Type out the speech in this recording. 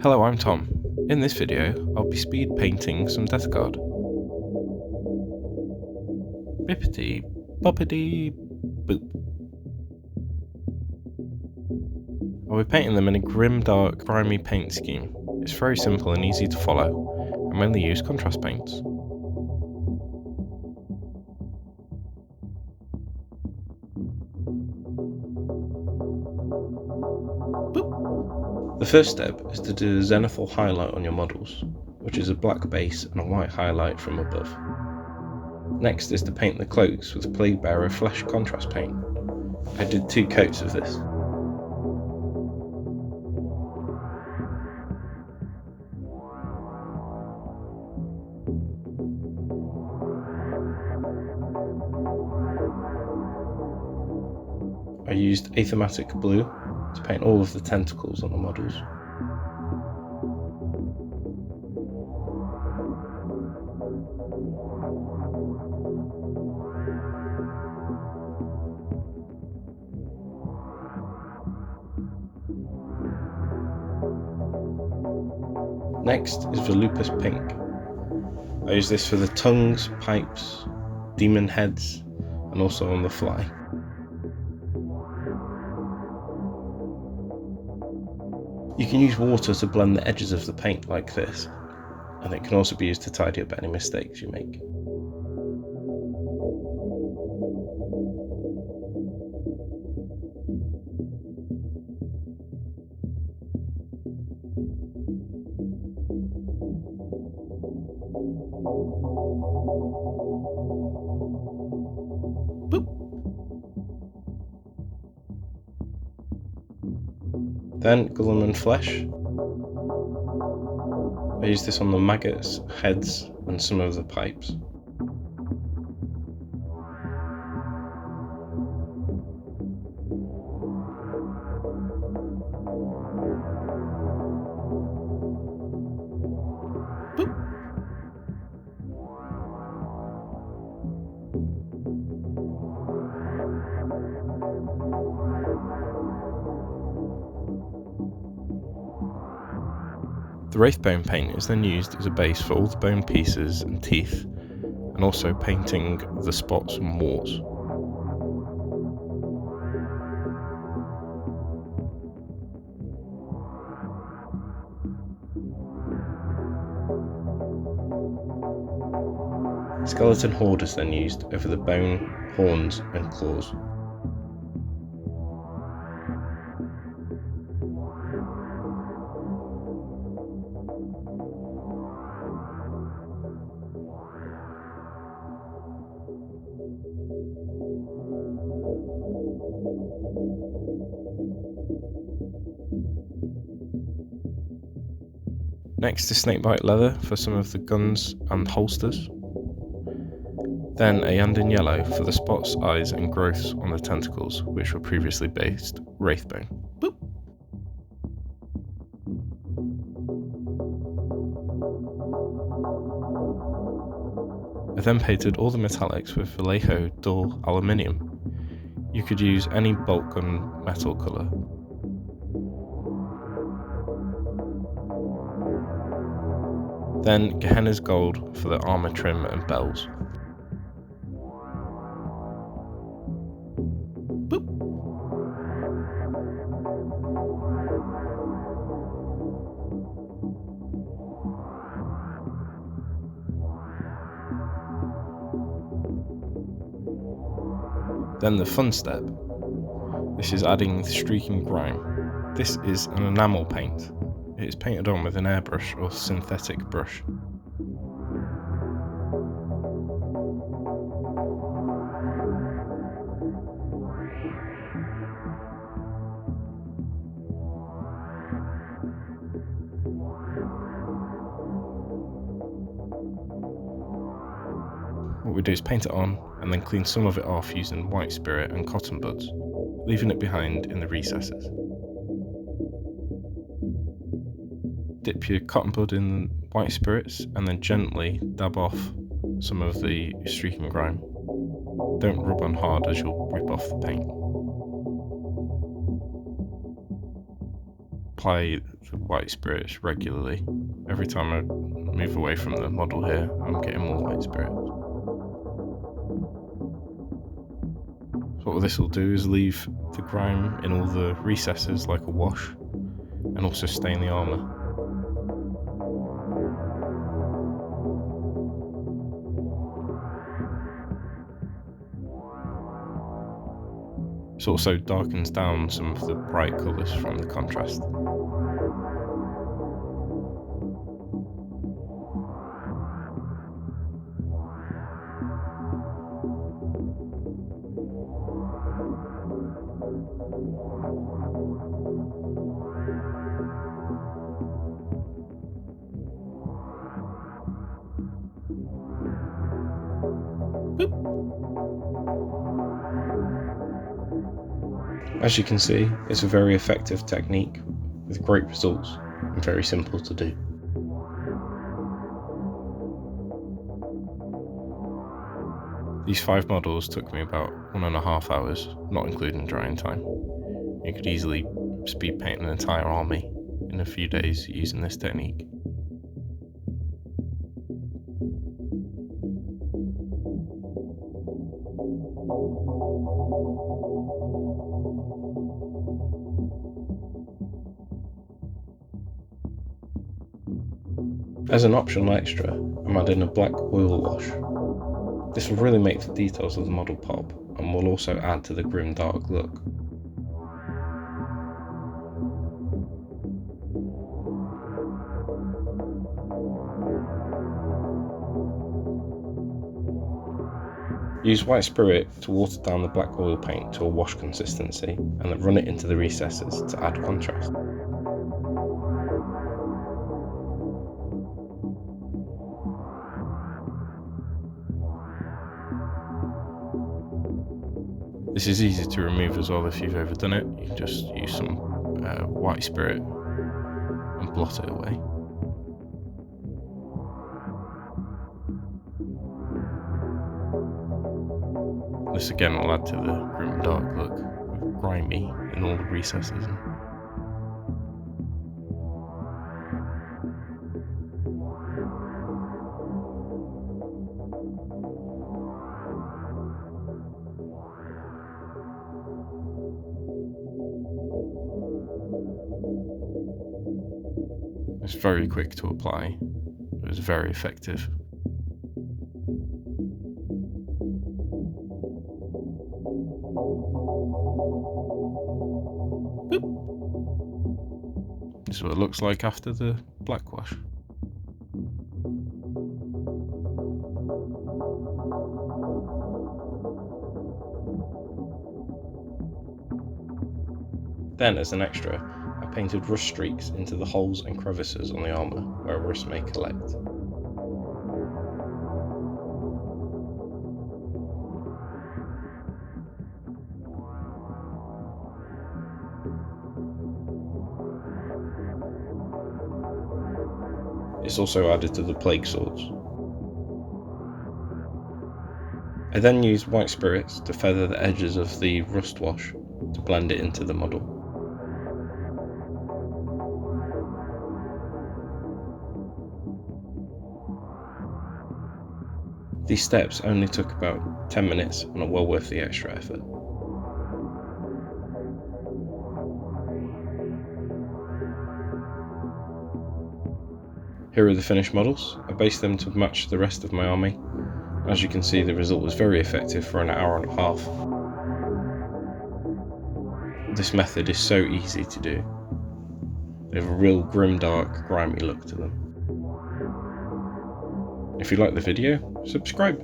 Hello, I'm Tom. In this video, I'll be speed painting some Death Guard. Bippity boppity boop. I'll be painting them in a Grimdark and Grimy paint scheme. It's very simple and easy to follow, and mainly use contrast paints. The first step is to do a zenithal highlight on your models, which is a black base and a white highlight from above. Next is to paint the cloaks with Plaguebearer Flesh contrast paint. I did 2 coats of this. I used Athematic Blue to paint all of the tentacles on the models. Next is Volupus Pink. I use this for the tongues, pipes, demon heads, and also on the fly. You can use water to blend the edges of the paint like this, and it can also be used to tidy up any mistakes you make. Boop. Then Guilliman Flesh. I use this on the maggots, heads, and some of the pipes. Boop. The Wraithbone paint is then used as a base for all the bone pieces and teeth, and also painting the spots and warts. Skeleton Horde is then used over the bone, horns and claws. Next is snakebite leather for some of the guns and holsters. Then a Yandin yellow for the spots, eyes and growths on the tentacles, which were previously based Wraithbone. Boop. I then painted all the metallics with Vallejo dull aluminium. You could use any bolt gun metal colour. Then Gehenna's gold for the armour trim and bells. Boop. Then the fun step. This is adding the streaking grime. This is an enamel paint. It is painted on with an airbrush or synthetic brush. What we do is paint it on and then clean some of it off using white spirit and cotton buds, leaving it behind in the recesses. Dip your cotton bud in white spirits and then gently dab off some of the streaking grime. Don't rub on hard as you'll rip off the paint. apply the white spirits regularly. Every time I move away from the model here, I'm getting more white spirits. So what this will do is leave the grime in all the recesses like a wash, and also stain the armour. This also darkens down some of the bright colours from the contrast. As you can see, it's a very effective technique with great results and very simple to do. These 5 models took me about 1.5 hours, not including drying time. You could easily speed paint an entire army in a few days using this technique. As an optional extra, I'm adding a black oil wash. This will really make the details of the model pop, and will also add to the grimdark look. Use white spirit to water down the black oil paint to a wash consistency, and then run it into the recesses to add contrast. This is easy to remove as well if you've overdone it. You can just use some white spirit and blot it away. This again will add to the grimdark look of grimy in all the recesses. It's very quick to apply, but it's very effective. Boop. This is what it looks like after the black wash. Then, as an extra, I painted rust streaks into the holes and crevices on the armour where rust may collect. It's also added to the plague swords. I then used white spirits to feather the edges of the rust wash to blend it into the model. These steps only took about 10 minutes and are well worth the extra effort. Here are the finished models. I based them to match the rest of my army. As you can see, the result was very effective for an hour and a half. This method is so easy to do. They have a real grimdark, grimy look to them. If you like the video, subscribe.